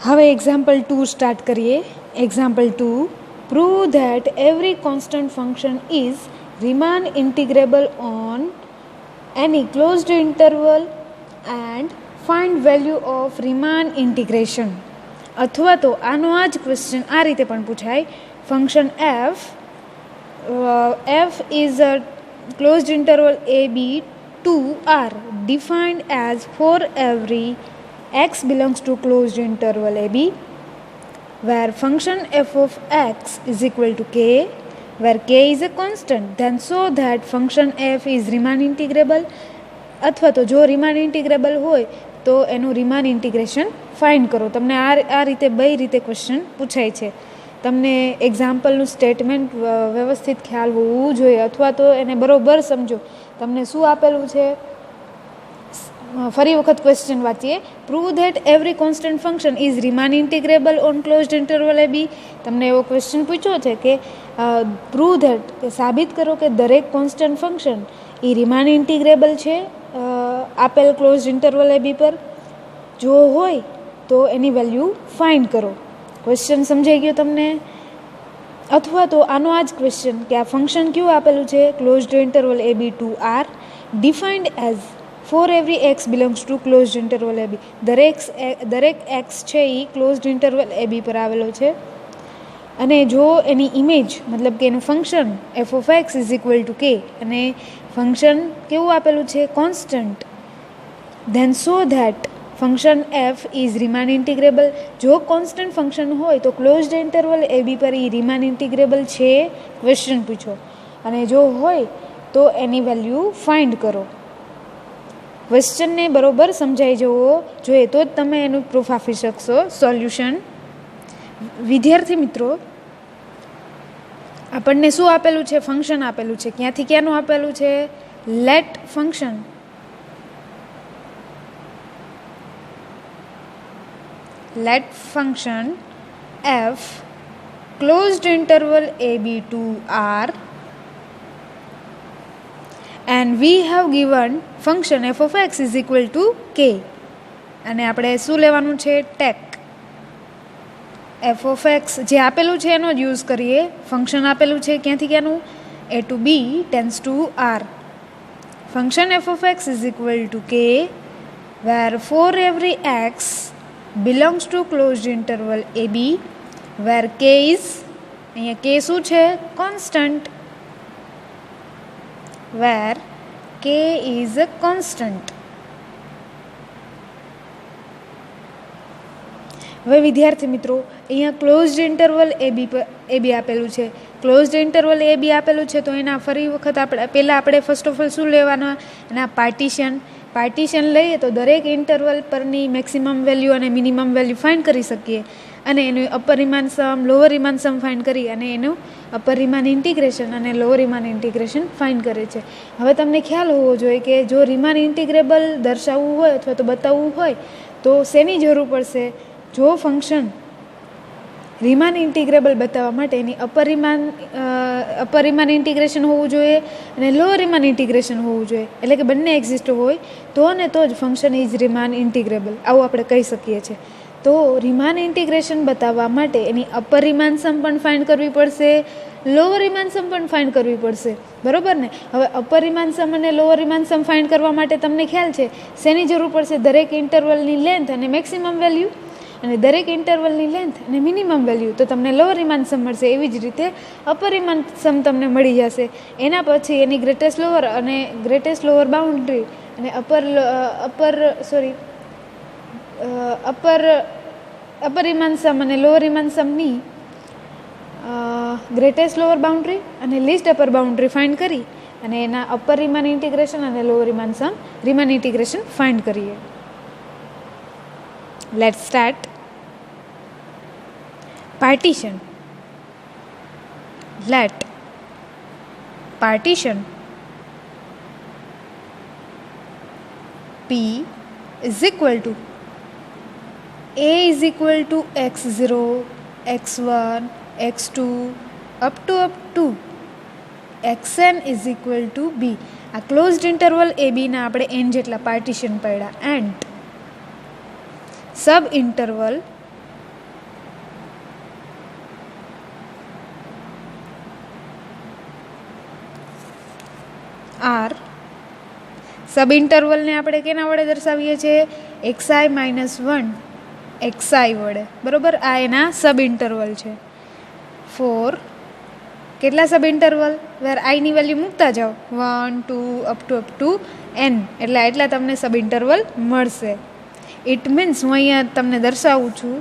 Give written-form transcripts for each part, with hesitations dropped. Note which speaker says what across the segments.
Speaker 1: હવે example 2 start કરીએ. Example 2, prove that every constant function is Riemann integrable on any closed interval and find value of Riemann integration. અથવા તો આનો આ જ ક્વેશ્ચન આ રીતે પણ પૂછાય. Function f is a closed interval a b to r defined as for every x belongs to closed interval a b where function f of x is equal to k where k is a constant, then so that function f is Riemann integrable. અથવા તો જો રીમાન integrable હોય તો એનું રીમાન integration find કરો. તમને આ રીતે બે રીતે ક્વેશ્ચન પૂછાય છે. તમને એક્ઝામ્પલનું સ્ટેટમેન્ટ વ્યવસ્થિત ખ્યાલ હોવું જોઈએ, અથવા તો એને બરોબર સમજો. તમને શું આપેલું છે, ફરી વખત ક્વેશ્ચન વાંચીએ. Prove that every constant function is Riemann integrable on closed interval a b. તમને એવો ક્વેશ્ચન પૂછ્યો છે કે પ્રૂવ ધેટ કે સાબિત કરો કે દરેક કોન્સ્ટન્ટ ફંક્શન એ રીમાન ઇન્ટિગ્રેબલ છે આપેલ ક્લોઝડ ઇન્ટરવલ એ બી પર. જો હોય તો એની વેલ્યુ ફાઇન્ડ કરો. ક્વેશ્ચન સમજાઈ ગયો તમને? અથવા તો આનો આ જ ક્વેશ્ચન કે આ ફંક્શન કયું આપેલું છે, closed interval a b to R defined as for every x belongs to closed interval a b. દરેક એક્સ છે એ ક્લોઝડ ઇન્ટરવલ એ બી પર આવેલો છે. અને જો એની ઇમેજ મતલબ કે એનું function f of x is equal to k અને ફંક્શન કેવું આપેલું છે, constant, then so that function f is Riemann integrable. જો કોન્સ્ટન્ટ ફંક્શન હોય તો ક્લોઝડ ઇન્ટરવલ એ બી પર એ રીમાન ઇન્ટિગ્રેબલ છે, ક્વેશ્ચન પૂછો. અને જો હોય તો એની વેલ્યુ ફાઇન્ડ કરો. ક્વેશ્ચનને બરોબર સમજાઈ જવો જોઈએ તો જ તમે એનું પ્રૂફ આપી શકશો. સોલ્યુશન. વિદ્યાર્થી મિત્રો, આપણને શું આપેલું છે, ફંક્શન આપેલું છે. ક્યાંથી ક્યાંનું આપેલું છે, let function f closed interval a b to r and we have given function f of x is equal to k. અને આપણે શું લેવાનું છે, ટેક. f of x જે આપેલું છે એનો જ યુઝ કરીએ. ફંક્શન આપેલું છે ક્યાંથી ક્યાંનું, a to b tends to r. Function f of x is equal to k where for every x belongs to closed interval a b where k is, અહીંયા k શું છે, constant, where k is a constant. હવે વિદ્યાર્થી મિત્રો, અહીંયા closed interval a બી આપેલું છે. Closed interval a બી આપેલું છે તો એના ફરી વખત આપણે ફર્સ્ટ ઓફ ઓલ શું લેવાના, એના પાર્ટીશન લઈએ તો દરેક ઇન્ટરવલ પરની મેક્સિમમ વેલ્યુ અને મિનિમમ વેલ્યુ ફાઇન્ડ કરી શકીએ. અને એનું upper Riemann sum, lower Riemann સમ ફાઇન્ડ કરી અને એનું અપર રીમાન ઇન્ટિગ્રેશન અને લોઅર રીમાન ઇન્ટિગ્રેશન ફાઇન્ડ કરે છે. હવે તમને ખ્યાલ હોવો જોઈએ કે જો રીમાન ઇન્ટિગ્રેબલ દર્શાવવું હોય અથવા તો બતાવવું હોય તો શેની જરૂર પડશે, જો ફંક્શન રીમાન ઇન્ટિગ્રેબલ બતાવવા માટે એની અપર રીમાન ઇન્ટિગ્રેશન હોવું જોઈએ અને લોઅર રીમાન ઇન્ટિગ્રેશન હોવું જોઈએ. એટલે કે બંને એક્ઝિસ્ટ હોય તો ને તો જ ફંક્શન ઇઝ રીમાન ઇન્ટિગ્રેબલ, આવું આપણે કહી શકીએ છીએ. તો રીમાન ઇન્ટિગ્રેશન બતાવવા માટે એની અપર રીમાન સમ પણ ફાઇન્ડ કરવી પડશે, લોઅર રીમાન સમ પણ ફાઇન્ડ કરવી પડશે, બરોબર ને? હવે અપર રીમાન સમ અને લોઅર રીમાન સમ ફાઇન્ડ કરવા માટે તમને ખ્યાલ છે શેની જરૂર પડશે, દરેક ઇન્ટરવલની લેન્થ અને મેક્સિમમ વેલ્યુ, અને દરેક ઇન્ટરવલની લેન્થ અને મિનિમમ વેલ્યુ, તો તમને લોઅર રીમાન સમ મળશે. એવી જ રીતે અપર રીમાન સમ તમને મળી જશે. એના પછી એની ગ્રેટેસ્ટ લોઅર બાઉન્ડ્રી અને અપર રીમાન સમ અને લોઅર રીમાન સમની ગ્રેટેસ્ટ લોઅર બાઉન્ડ્રી અને લીસ્ટ અપર બાઉન્ડ્રી ફાઇન્ડ કરી અને એના અપર રીમાન ઇન્ટિગ્રેશન અને લોઅર રીમાન ઇન્ટિગ્રેશન ફાઇન્ડ કરીએ. Let's start. Partition. Let partition P is equal to A is equal to x0, x1, x2 up to xn is equal to b. આ closed interval a બીના આપણે n જેટલા partition પડ્યા. And sub interval are. Sub ઇન્ટરવલને આપણે કેના વડે દર્શાવીએ છીએ? એક્સઆઈ -1 એક્સઆઈ વડે, બરાબર. આ એના સબ ઇન્ટરવલ છે. ફોર કેટલા સબ ઇન્ટરવલ? વેર આઈની વેલ્યુ મૂકતા જાઓ, 1 2 અપ ટુ n, એટલે એટલા તમને સબ ઇન્ટરવલ મળશે. ઇટ મીન્સ હું અહીંયા તમને દર્શાવું છું,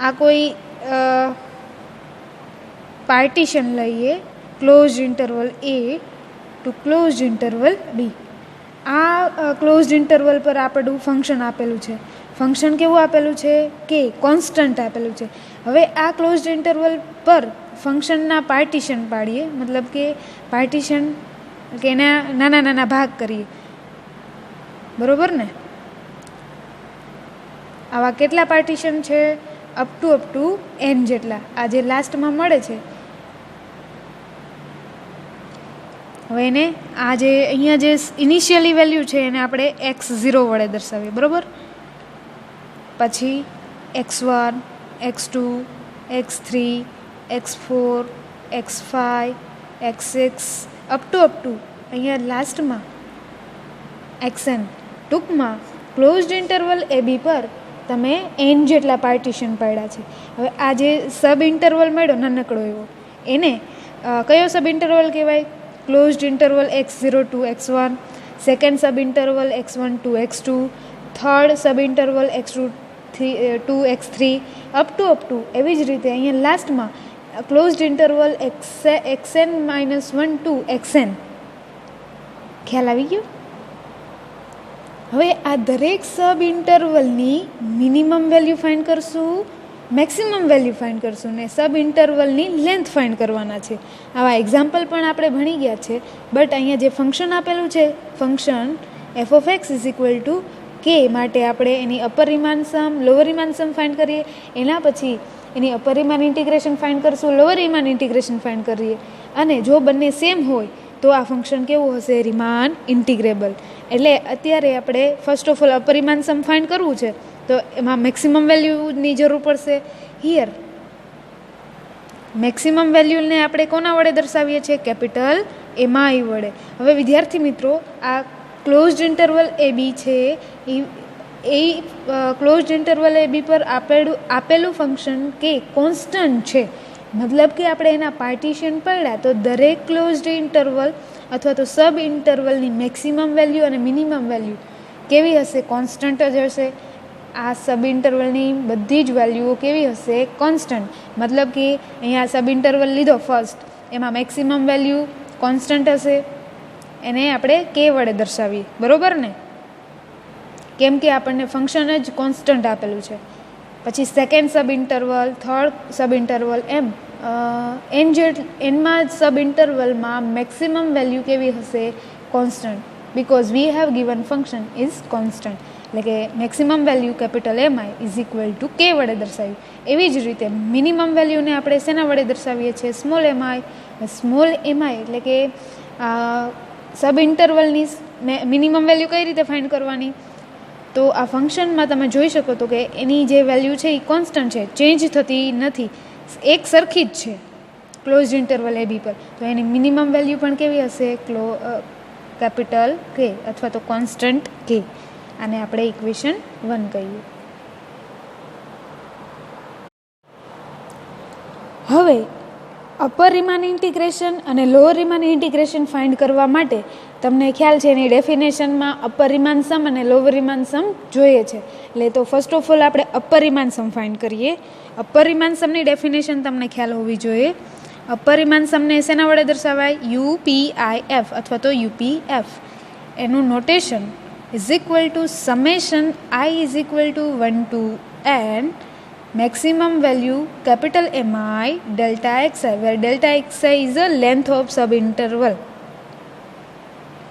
Speaker 1: આ કોઈ પાર્ટીશન લઈએ, close interval a to close interval b. આ ક્લોઝ ઇન્ટરવલ પર આપણું ફંક્શન આપેલું છે. ફંક્શન કેવું આપેલું છે? કે કોન્સ્ટન્ટ આપેલું છે. હવે આ ક્લોઝ ઇન્ટરવલ પર ફંક્શનના પાર્ટીશન પાડીએ, મતલબ કે પાર્ટીશન કે એના નાના નાના ભાગ કરીએ, બરોબર ને. આવા કેટલા પાર્ટીશન છે? અપ ટુ n જેટલા. આ જે લાસ્ટમાં મળે છે, હવે એને આ જે અહીંયા જે ઇનિશિયલી વેલ્યુ છે એને આપણે x0 વડે દર્શાવીએ, બરાબર. પછી x1 x2 x3 x4 x5 x6 up to અહીંયા લાસ્ટમાં xn. ટૂંકમાં ક્લોઝડ ઇન્ટરવલ એ બી પર તમે n જેટલા પાર્ટીશન પાડ્યા છે. હવે આ જે સબ ઇન્ટરવલ મળ્યો નાનકડો એવો, એને કયો સબ ઇન્ટરવલ કહેવાય? Closed interval x0 to x1, second sub interval x1 to x2, third sub interval x2 to x3 up to. એવી જ રીતે અહીંયા લાસ્ટમાં closed interval xn -1 to xn. ખ્યાલ આવી ગયો? હવે આ દરેક સબ ઇન્ટરવલની મિનિમમ વેલ્યુ ફાઇન્ડ કરશું, મેક્સિમમ વેલ્યુ ફાઇન્ડ કરશું ને સબ ઇન્ટરવલની લેન્થ ફાઇન્ડ કરવાના છે. આવા એક્ઝામ્પલ પણ આપણે ભણી ગયા છે. બટ અહીંયા જે ફંક્શન આપેલું છે, function f of x is equal to કે માટે આપણે એની અપર રિમાન સમ, લોઅર રિમાન સમ ફાઇન્ડ કરીએ. એના પછી એની અપર રિમાન ઇન્ટિગ્રેશન ફાઇન્ડ કરશું, લોઅર રિમાન ઇન્ટિગ્રેશન ફાઇન્ડ કરીએ. અને જો બંને સેમ હોય તો આ ફંક્શન કેવું હશે? Riemann integrable. એટલે અત્યારે આપણે first of all upper Riemann sum find કરવું છે, તો એમાં મેક્સિમમ વેલ્યુની જરૂર પડશે. હિયર મેક્સિમમ વેલ્યુને આપણે કોના વડે દર્શાવીએ છીએ? કેપિટલ એમઆઈ વડે. હવે વિદ્યાર્થી મિત્રો, આ ક્લોઝડ ઇન્ટરવલ એ બી છે, એ ક્લોઝડ ઇન્ટરવલ એ બી પર આપેલું ફંક્શન કે કોન્સ્ટન્ટ છે. મતલબ કે આપણે એના પાર્ટીશન પડ્યા તો દરેક ક્લોઝડ ઇન્ટરવલ અથવા તો સબ ઇન્ટરવલની મેક્સિમમ વેલ્યુ અને મિનિમમ વેલ્યુ કેવી હશે? કોન્સ્ટન્ટ જ હશે. આ સબ ઇન્ટરવલની બધી જ વેલ્યુઓ કેવી હશે? કોન્સ્ટન્ટ. મતલબ કે અહીંયા સબ ઇન્ટરવલ લીધો ફર્સ્ટ, એમાં મેક્સિમમ વેલ્યુ કોન્સ્ટન્ટ હશે, એને આપણે કે વડે દર્શાવીએ, બરોબર ને, કેમ કે આપણને ફંક્શન જ કોન્સ્ટન્ટ આપેલું છે. પછી second sub interval, third sub interval, એમ એનમાં સબ ઇન્ટરવલમાં મેક્સિમમ વેલ્યુ કેવી હશે? Constant, because we have given function is constant. એટલે કે maximum value capital MI is equal to કે વડે દર્શાવ્યું. એવી જ રીતે મિનિમમ વેલ્યુને આપણે શેના વડે દર્શાવીએ છીએ? Small MI. સ્મોલ એમઆઈ એટલે કે સબ ઇન્ટરવલની મિનિમમ વેલ્યુ કઈ રીતે ફાઇન્ડ કરવાની? તો આ ફંક્શનમાં તમે જોઈ શકો તો કે એની જે વેલ્યુ છે એ કોન્સ્ટન્ટ છે, ચેન્જ થતી નથી, એક સરખી જ છે ક્લોઝ ઇન્ટરવલ એ બી પર. તો એની મિનિમમ વેલ્યુ પણ કેવી હશે? કેપિટલ કે અથવા તો કોન્સ્ટન્ટ કે. આને આપણે ઇક્વેશન 1 કહીએ. હવે અપર રીમાન ઇન્ટિગ્રેશન અને લોઅર રીમાન ઇન્ટિગ્રેશન ફાઇન્ડ કરવા માટે તમને ખ્યાલ છે એની ડેફિનેશનમાં અપર રીમાન સમ અને લોઅર રીમાન સમ જોઈએ છે. એટલે તો ફર્સ્ટ ઓફ ઓલ આપણે અપર રીમાન સમ ફાઇન્ડ કરીએ. અપર રીમાન સમની ડેફિનેશન તમને ખ્યાલ હોવી જોઈએ. અપર રીમાન સમને શેના વડે દર્શાવાય? UPIF અથવા તો UPF. એનું notation is equal two summation I is equal to 1 to n maximum value capital MI delta xi, where delta xi is a length of sub interval.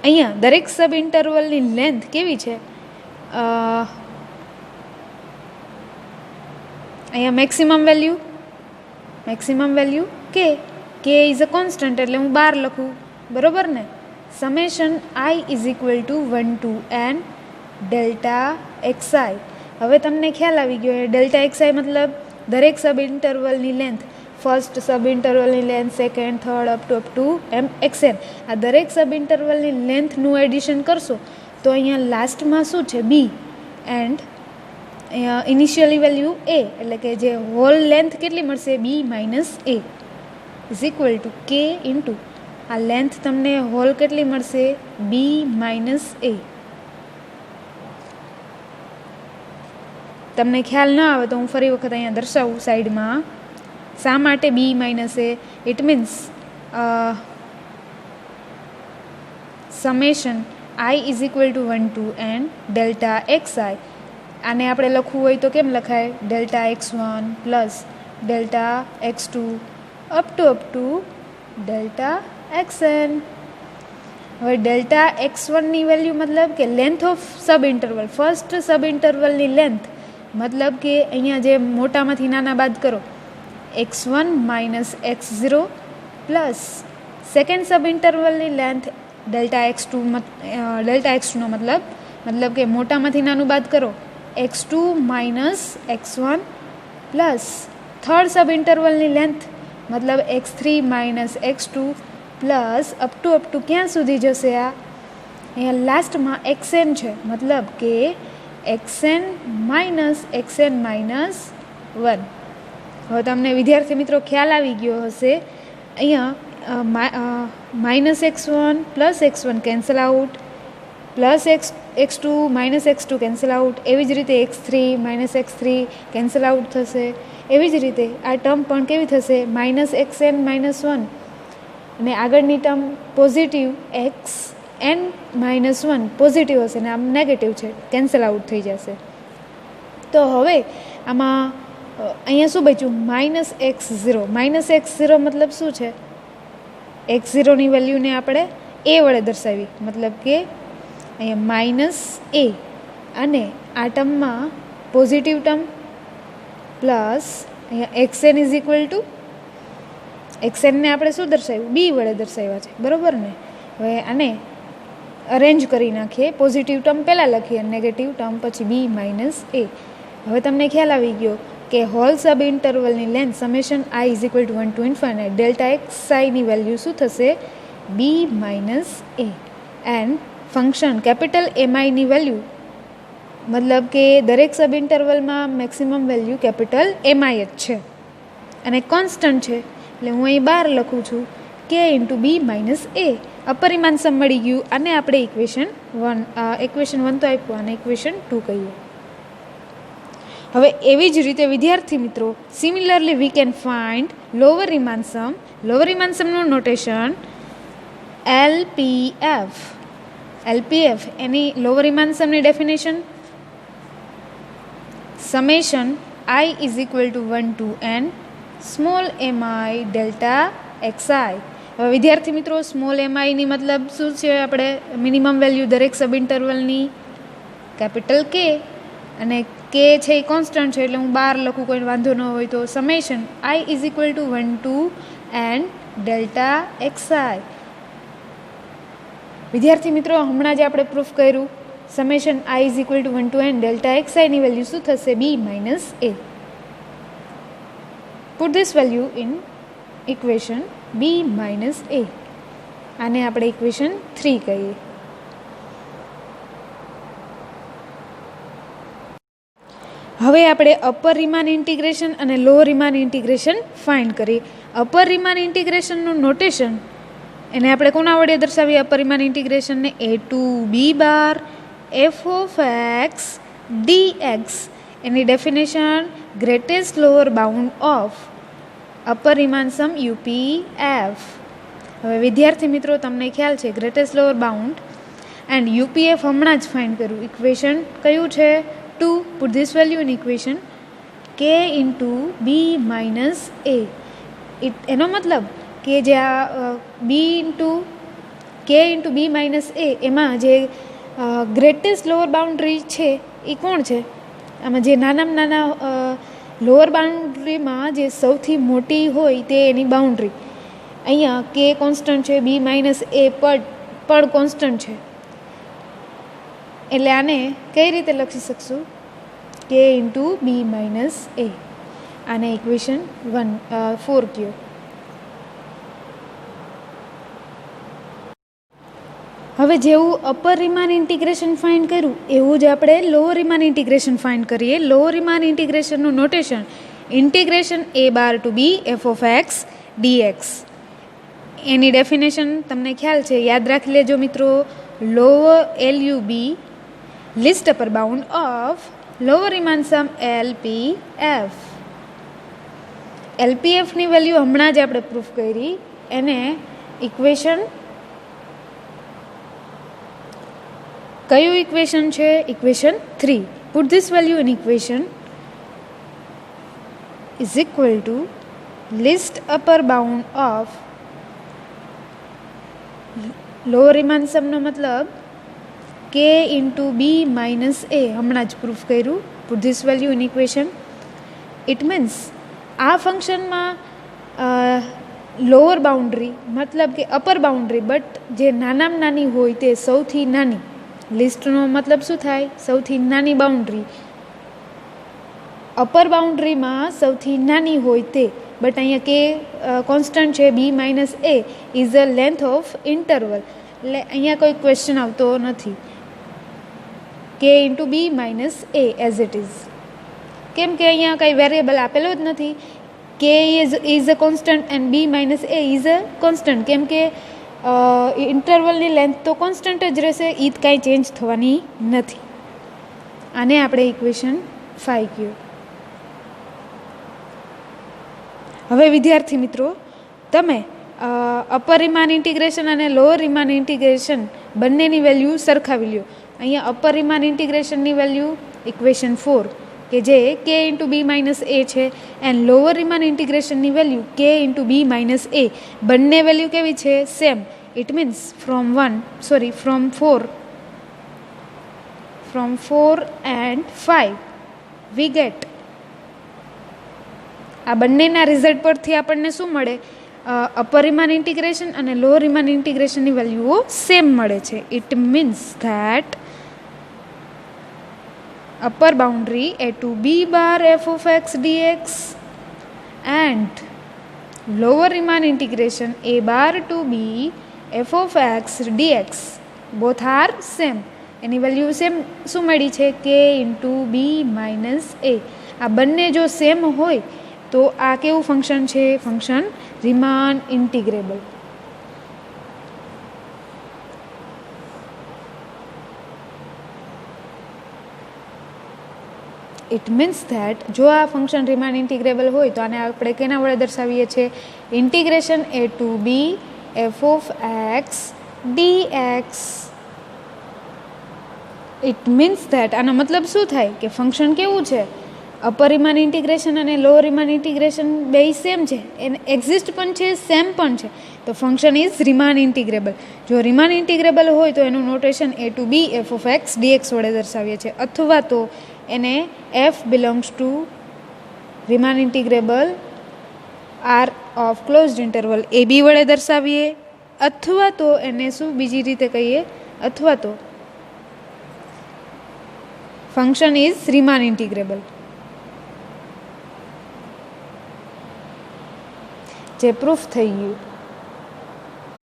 Speaker 1: અહીંયા દરેક સબ ઇન્ટરવલની લેન્થ કેવી છે? અહીંયા મેક્સિમમ વેલ્યુ કે is a constant, એટલે હું 12 લખું, બરોબર ને. Summation I is equal to 1 to n delta xi. હવે તમને ખ્યાલ આવી ગયો, ડેલ્ટા xi મતલબ દરેક સબ ઇન્ટરવલની લેન્થ. ફર્સ્ટ સબ ઇન્ટરવલની length, second, third, up to એમ એક્સએન, આ દરેક સબ ઇન્ટરવલની લેન્થનું એડિશન કરશો તો અહીંયા લાસ્ટમાં શું છે? B and initially value a, એટલે કે જે હોલ લેન્થ કેટલી મળશે? B minus a is equal to k into આ લેન્થ તમને હોલ કેટલી મળશે? B minus a. તમને ખ્યાલ ન આવે તો હું ફરી વખત અહીંયા દર્શાવું સાઈડમાં. શા માટે b minus a? It means summation i is equal to 1 to n delta x i. આને આપણે લખવું હોય તો કેમ લખાય? Delta x one plus delta x two up to delta x n. હવે ડેલ્ટા એક્સ વનની વેલ્યુ મતલબ કે length of sub interval, first sub ઇન્ટરવલની લેન્થ, મતલબ કે અહીંયા જે મોટામાંથી નાના બાદ કરો, x one minus x zero plus second સબ ઇન્ટરવલની લેન્થ ડેલ્ટા એક્સ ટુનો મતલબ કે મોટામાંથી નાનું બાદ કરો, x two minus x one plus third sub ઇન્ટરવલની લેન્થ મતલબ x three minus x two plus up to ક્યાં સુધી જશે? આ અહીંયા લાસ્ટમાં એક્સએન છે, મતલબ કે એક્સએન માઇનસ વન. હવે તમને વિદ્યાર્થી મિત્રો ખ્યાલ આવી ગયો હશે. અહીંયા minus x one plus x one cancel out, plus x two minus x two cancel out, એવી જ રીતે x three minus x three cancel out થશે. એવી જ રીતે આ ટર્મ પણ કેવી થશે? Minus x n minus one, અને આગળની term positive x n minus one positive હશે ને આમ નેગેટિવ છે, કેન્સલ આઉટ થઈ જશે. તો હવે આમાં અહીંયા શું બચ્યું? Minus x zero. Minus x zero મતલબ શું છે? એક્સ ઝીરોની વેલ્યુને આપણે એ વડે દર્શાવી, મતલબ કે અહીંયા માઇનસ એ, અને આ ટર્મમાં પોઝિટિવ ટર્મ પ્લસ અહીંયા એક્સએન ઇઝ ઇક્વલ ટુ એક્સએનને આપણે શું દર્શાવ્યું? બી વડે દર્શાવ્યા છે, બરાબર ને? હવે આને અરેન્જ કરી નાખીએ, પોઝિટિવ ટર્મ પહેલાં લખીએ, નેગેટિવ ટર્મ પછી બી માઇનસ એ. હવે તમને ખ્યાલ આવી ગયો કે હોલ સબ ઇન્ટરવલની length summation i is equal to 1 to infinite delta x આઈની વેલ્યુ શું થશે? B minus a. And function capital એમઆઈની વેલ્યુ, મતલબ કે દરેક સબ ઇન્ટરવલમાં મેક્સિમમ વેલ્યુ કેપિટલ એમઆઈ જ છે અને કોન્સ્ટન્ટ છે, એટલે હું અહીં 12 લખું છું, કે ઇન્ટુ બી માઇનસ એ. અપરિમાણ સમ મળી ગયું. અને આપણે ઇક્વેશન 1 તો આપ્યું, અને ઇક્વેશન 2 કહીએ. હવે એવી જ રીતે વિદ્યાર્થી મિત્રો, similarly we can find lower Riemann sum. Lower Riemann સમનું નોટેશન એલપીએફ. એની લોઅર રીમાન સમની definition summation i is equal to 1 to n small m i delta x i. હવે વિદ્યાર્થી મિત્રો, સ્મોલ એમઆઈની મતલબ શું છે? આપણે મિનિમમ વેલ્યુ દરેક સબ ઇન્ટરવલની કેપિટલ કે, અને કે છે એ કોન્સ્ટન્ટ છે, એટલે હું 12 લખું, કોઈ વાંધો ન હોય તો. Summation i is equal to 1 to n delta x i. વિદ્યાર્થી મિત્રો, હમણાં જ આપણે પ્રૂફ કર્યું, summation i is equal to 1 to n delta એક્સઆઈની વેલ્યુ શું થશે? B minus a. Put this value in equation b minus a. આને આપણે ઇક્વેશન 3 કહીએ. હવે આપણે અપર રીમાન ઇન્ટિગ્રેશન અને લોઅર રીમાન ઇન્ટિગ્રેશન ફાઇન્ડ કરીએ. અપર રીમાન ઇન્ટિગ્રેશનનું નોટેશન એને આપણે કોના વડે દર્શાવીએ? અપર રીમાન ઇન્ટિગ્રેશનને a to b bar f of x d x. એની definition greatest lower bound of upper Riemann sum UP f. હવે વિદ્યાર્થી મિત્રો, તમને ખ્યાલ છે greatest lower bound and UPF હમણાં જ ફાઇન્ડ કર્યું. ઇક્વેશન કયું છે? 2. Put this value in equation k into b minus a. એનો મતલબ કે જે આ બી ઇન્ટુ કે ઇન્ટુ બી માઇનસ એ, એમાં જે ગ્રેટેસ્ટ લોઅર બાઉન્ડ્રી છે એ કોણ છે? આમાં જે નાનામાં નાના લોઅર બાઉન્ડ્રીમાં જે સૌથી મોટી હોય તે એની બાઉન્ડ્રી. અહીંયા કે કોન્સ્ટન્ટ છે, બી માઇનસ એ પણ કોન્સ્ટન્ટ છે, એટલે આને કઈ રીતે લખી શકશું? કે ઇન્ટુ બી માઇનસ એ. આને ઇક્વેશન 4 કયો. હવે જેવું અપર રીમાન ઇન્ટિગ્રેશન ફાઇન્ડ કર્યું એવું જ આપણે લોઅર રીમાન ઇન્ટિગ્રેશન ફાઇન્ડ કરીએ. લોઅર રીમાન ઇન્ટિગ્રેશનનું notation integration a bar to b f of x d x. એની ડેફિનેશન તમને ખ્યાલ છે, યાદ રાખી લેજો મિત્રો. Lower LUB least upper bound of lower Riemann sum LPF. LPFની વેલ્યુ હમણાં જ આપણે પ્રૂફ કરી, એને ઇક્વેશન કયું ઇક્વેશન છે? Equation 3. Put this value in equation is equal to least upper bound of lower Riemann સમનો મતલબ k into b minus a. હમણાં જ પ્રૂફ કર્યું. Put this value in equation. It means આ ફંક્શનમાં લોઅર બાઉન્ડ્રી મતલબ કે અપર બાઉન્ડ્રી, બટ જે નાનામાં નાની હોય તે સૌથી નાની. લિસ્ટનો મતલબ શું થાય? સૌથી નાની બાઉન્ડ્રી. અપર બાઉન્ડ્રીમાં સૌથી નાની હોય તે, બટ અહીંયા કે કોન્સ્ટન્ટ છે b minus a is a length of interval. એટલે અહીંયા કોઈ ક્વેશ્ચન આવતો નથી. K into b minus a as it is, કેમ કે અહીંયા કંઈ વેરિયેબલ આપેલો જ નથી. K is a constant and b minus a is a constant, કેમ કે ઇન્ટરવલની લેન્થ તો કોન્સ્ટન્ટ જ રહેશે, એ કાંઈ ચેન્જ થવાની નથી. આને આપણે ઇક્વેશન 5 કહ્યું. હવે વિદ્યાર્થી મિત્રો, તમે અપર રીમાન ઇન્ટિગ્રેશન અને લોઅર રીમાન ઇન્ટિગ્રેશન બંનેની વેલ્યુ સરખાવી લ્યો. અહીંયા અપર રીમાન ઇન્ટિગ્રેશનની વેલ્યુ ઇક્વેશન 4 કે જે k into b minus a છે, એન્ડ લોઅર રીમાન ઇન્ટિગ્રેશનની value k into b minus a. બંને વેલ્યુ કેવી છે? Same. It means from 4 and 5 we get. આ બંનેના રિઝલ્ટ પરથી આપણને શું મળે? અપર રીમાન ઇન્ટિગ્રેશન અને લોઅર રીમાન ઇન્ટિગ્રેશનની વેલ્યુઓ સેમ મળે છે. It means that upper boundary a to b bar f of x dx and lower Riemann integration a bar to b f of x dx both are same. એની value same શું મળી છે? k into b minus a. આ બંને જો same હોય તો આ કેવું ફંક્શન છે? Function Riemann integrable. It means that જો આ ફંક્શન રીમાન ઇન્ટિગ્રેબલ હોય તો આને આપણે કેના વડે દર્શાવીએ છીએ? Integration a to b f of x dx. It means that આનો મતલબ શું થાય કે ફંક્શન કેવું છે? અપર રીમાન ઇન્ટિગ્રેશન અને લોઅર રીમાન ઇન્ટિગ્રેશન બે સેમ છે, એને એક્ઝિસ્ટ પણ છે, સેમ પણ છે, તો ફંક્શન ઇઝ રીમાન ઇન્ટિગ્રેબલ. જો રીમાન ઇન્ટિગ્રેબલ હોય તો એનું notation a to b f of x d x વડે દર્શાવીએ છીએ, અથવા તો એને f belongs to Riemann integrable R of closed interval a b વડે દર્શાવીએ, અથવા તો એને શું બીજી રીતે કહીએ? અથવા તો ફંક્શન ઇઝ રીમાન ઇન્ટિગ્રેબલ. જે પ્રૂફ થઈ ગયું.